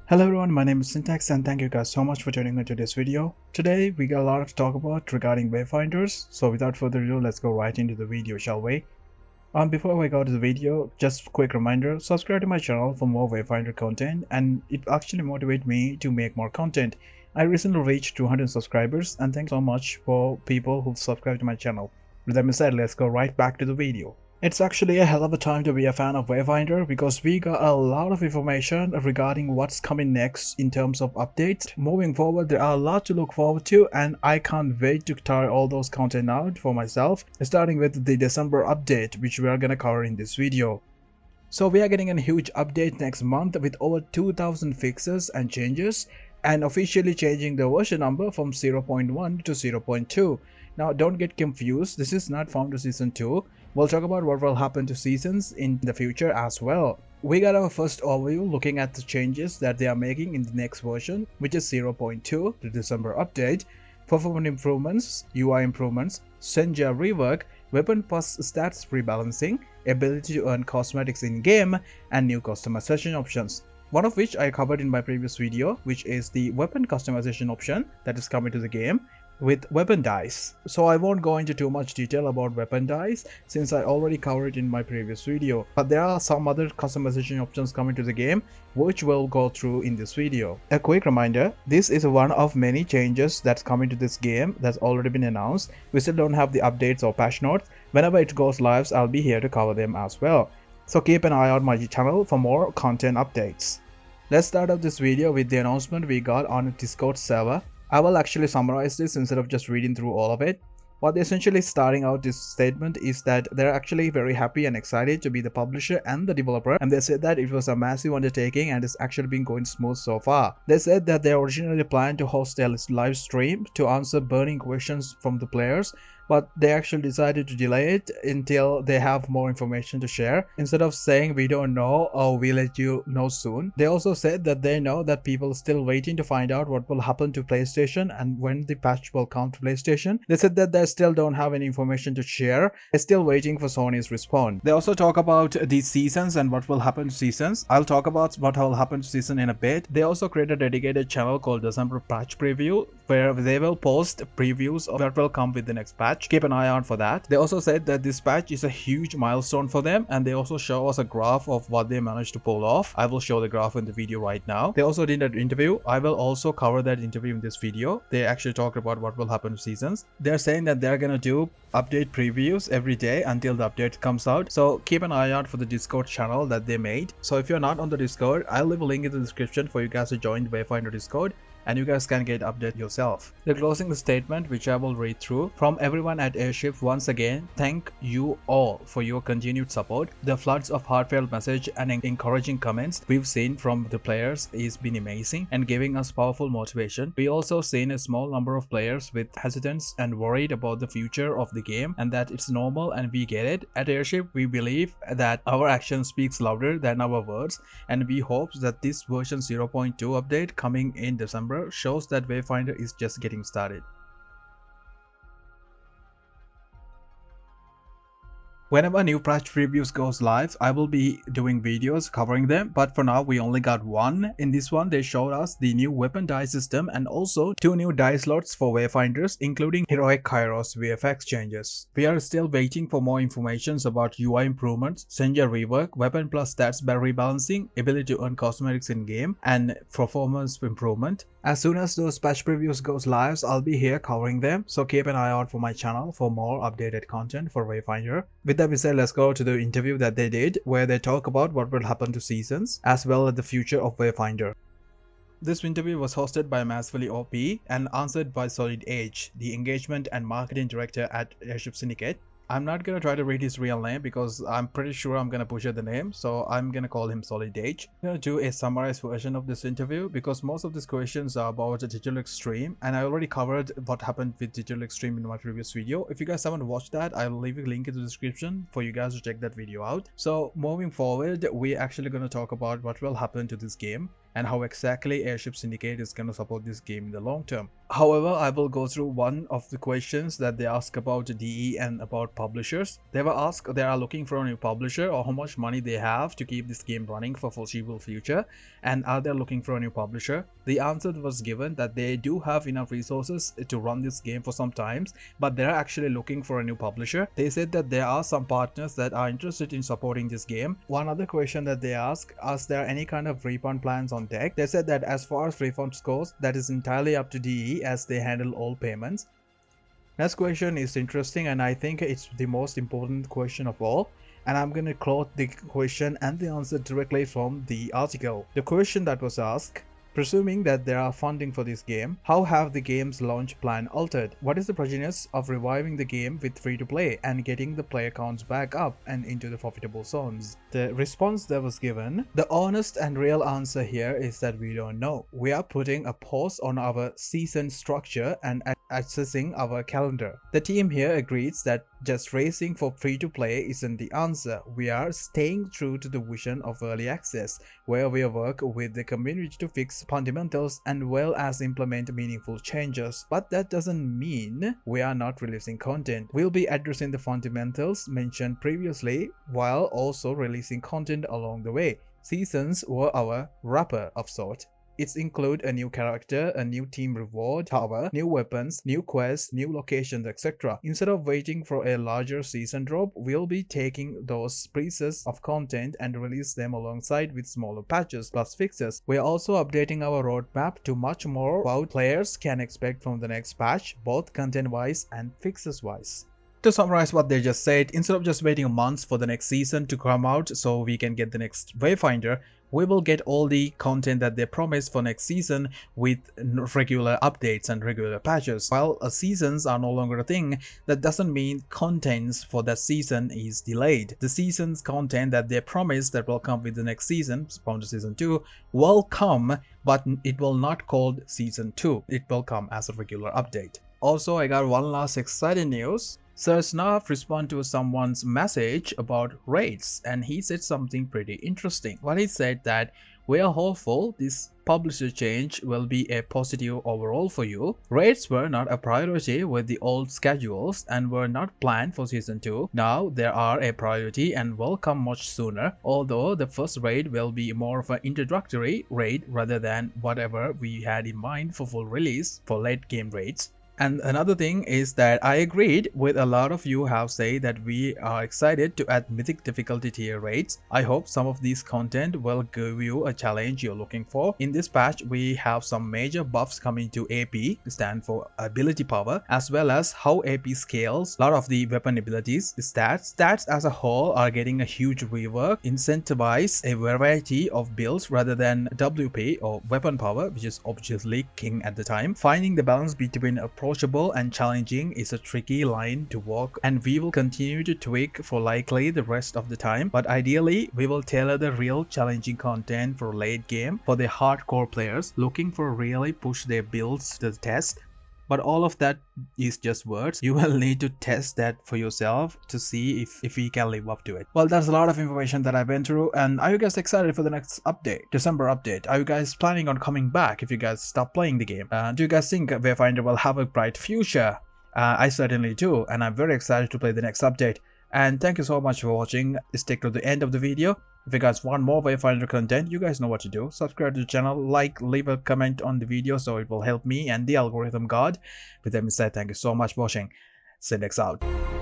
Hello everyone, my name is Cntex and thank you guys so much for tuning into this video. Today we got a lot to talk about regarding Wayfinders, so without further ado, let's go right into the video, shall we? Before we go to the video, just a quick reminder, subscribe to my channel for more Wayfinder content and it actually motivates me to make more content. I recently reached 200 subscribers and thanks so much for people who subscribed to my channel. With that being said, let's go right back to the video. It's actually a hell of a time to be a fan of Wayfinder because we got a lot of information regarding what's coming next in terms of updates. Moving forward, there are a lot to look forward to and I can't wait to try all those content out for myself, starting with the December update which we are gonna cover in this video. So we are getting a huge update next month with over 2000 fixes and changes and officially changing the version number from 0.1 to 0.2. Now don't get confused, this is not Founder Season 2. We'll talk about what will happen to seasons in the future as well. We got our first overview looking at the changes that they are making in the next version, which is 0.2, the December update, performance improvements, UI improvements, Senja rework, weapon plus stats rebalancing, ability to earn cosmetics in game, and new customization options. One of which I covered in my previous video, which is the weapon customization option that is coming to the game with weapon dice. So I won't go into too much detail about weapon dice since I already covered it in my previous video, but there are some other customization options coming to the game which we'll go through in this video. A quick reminder, this is one of many changes that's coming to this game that's already been announced. We still don't have the updates or patch notes. Whenever it goes live, I'll be here to cover them as well. So keep an eye on my channel for more content updates. Let's start off this video with the announcement we got on a Discord server. I will actually summarize this instead of just reading through all of it. What they're essentially starting out this statement is that they're actually very happy and excited to be the publisher and the developer, and they said that it was a massive undertaking and it's actually been going smooth so far. They said that they originally planned to host a live stream to answer burning questions from the players, but they actually decided to delay it until they have more information to share. Instead of saying we don't know or we'll let you know soon, they also said that they know that people are still waiting to find out what will happen to PlayStation and when the patch will come to PlayStation. They said that they still don't have any information to share. They're still waiting for Sony's response. They also talk about these seasons and what will happen to seasons. I'll talk about what will happen to season in a bit. They also created a dedicated channel called December Patch Preview where they will post previews of what will come with the next patch. Keep an eye out for that. They also said that this patch is a huge milestone for them and they also show us a graph of what they managed to pull off. I will show the graph in the video right now. They also did an interview. I will also cover that interview in this video. They actually talked about what will happen to seasons. They're saying that they're gonna do update previews every day until the update comes out. So keep an eye out for the Discord channel that they made. So if you're not on the Discord, I'll leave a link in the description for you guys to join the Wayfinder Discord and you guys can get update yourself. They're closing the statement which I will read through. From everyone at Airship, once again, thank you all for your continued support. The floods of heartfelt message and encouraging comments we've seen from the players has been amazing and giving us powerful motivation. We also seen a small number of players with hesitance and worried about the future of the game and that it's normal and we get it. At Airship, we believe that our action speaks louder than our words and we hope that this version 0.2 update coming in December shows that Wayfinder is just getting started. Whenever new patch previews goes live, I will be doing videos covering them, but for now we only got one. In this one they showed us the new weapon die system and also 2 new die slots for Wayfinders, including Heroic Kairos VFX changes. We are still waiting for more information about UI improvements, Senja rework, weapon plus stats by rebalancing, ability to earn cosmetics in game, and performance improvement. As soon as those patch previews goes live, I'll be here covering them, so keep an eye out for my channel for more updated content for Wayfinder. With that being said, let's go to the interview that they did where they talk about what will happen to seasons as well as the future of Wayfinder. This interview was hosted by Massively OP and answered by Solid Edge, the engagement and marketing director at Airship Syndicate. I'm not gonna try to read his real name because I'm pretty sure I'm gonna butcher the name, so I'm gonna call him Solid Edge. I'm gonna do a summarized version of this interview because most of these questions are about Digital Extreme and I already covered what happened with Digital Extreme in my previous video. If you guys haven't watched that, I'll leave a link in the description for you guys to check that video out. So moving forward, we're actually gonna talk about what will happen to this game. and how exactly Airship Syndicate is going to support this game in the long term. However, I will go through one of the questions that they ask about DE and about publishers. They were asked they are looking for a new publisher, or how much money they have to keep this game running for foreseeable future, and are they looking for a new publisher. The answer was given that they do have enough resources to run this game for some times, but they're actually looking for a new publisher. They said that there are some partners that are interested in supporting this game. One other question that they asked, is there any kind of refund plans on deck? They said that as far as refunds goes, that is entirely up to DE as they handle all payments. Next question is interesting, and I think it's the most important question of all, and I'm going to quote the question and the answer directly from the article. The question that was asked: presuming that there are funding for this game, how have the game's launch plan altered? What is the prejudice of reviving the game with free-to-play and getting the player counts back up and into the profitable zones? The response that was given: the honest and real answer here is that we don't know. We are putting a pause on our season structure and accessing our calendar. The team here agrees that just racing for free-to-play isn't the answer. We are staying true to the vision of early access, where we work with the community to fix fundamentals and well as implement meaningful changes. But that doesn't mean we are not releasing content. We'll be addressing the fundamentals mentioned previously while also releasing content along the way. Seasons were our wrapper of sort. It includes a new character, a new team reward tower, new weapons, new quests, new locations, etc. Instead of waiting for a larger season drop, we'll be taking those pieces of content and release them alongside with smaller patches plus fixes. We are also updating our roadmap to much more what players can expect from the next patch, both content-wise and fixes-wise. To summarize what they just said, instead of just waiting months for the next season to come out so we can get the next Wayfinder, we will get all the content that they promised for next season with regular updates and regular patches. While seasons are no longer a thing, that doesn't mean contents for that season is delayed. The season's content that they promised that will come with the next season, Wayfinder Season 2, will come, but it will not called Season 2. It will come as a regular update. Also, I got one last exciting news. Sir Snarf responded to someone's message about raids, and he said something pretty interesting. Well, he said that we are hopeful this publisher change will be a positive overall for you. Raids were not a priority with the old schedules and were not planned for Season 2. Now they are a priority and will come much sooner, although the first raid will be more of an introductory raid rather than whatever we had in mind for full release for late game raids. And another thing is that I agreed with a lot of you have said that we are excited to add mythic difficulty tier rates. I hope some of these content will give you a challenge you're looking for. In this patch, we have some major buffs coming to AP, stand for ability power, as well as how AP scales a lot of the weapon abilities, stats. Stats as a whole are getting a huge rework, incentivize a variety of builds rather than WP or weapon power, which is obviously king at the time. Finding the balance between approachable and challenging is a tricky line to walk, and we will continue to tweak for likely the rest of the time, but ideally we will tailor the real challenging content for late game for the hardcore players looking for really push their builds to the test. But all of that is just words. You will need to test that for yourself to see if we can live up to it. Well, that's a lot of information that I went through. And are you guys excited for the next update, December update? Are you guys planning on coming back if you guys stop playing the game? Do you guys think Wayfinder will have a bright future? I certainly do, and I'm very excited to play the next update. And thank you so much for watching. Stick to the end of the video. If you guys want more Wayfinder content, you guys know what to do. Subscribe to the channel, like, leave a comment on the video so it will help me and the algorithm god. With that being said, thank you so much for watching. Cntex out.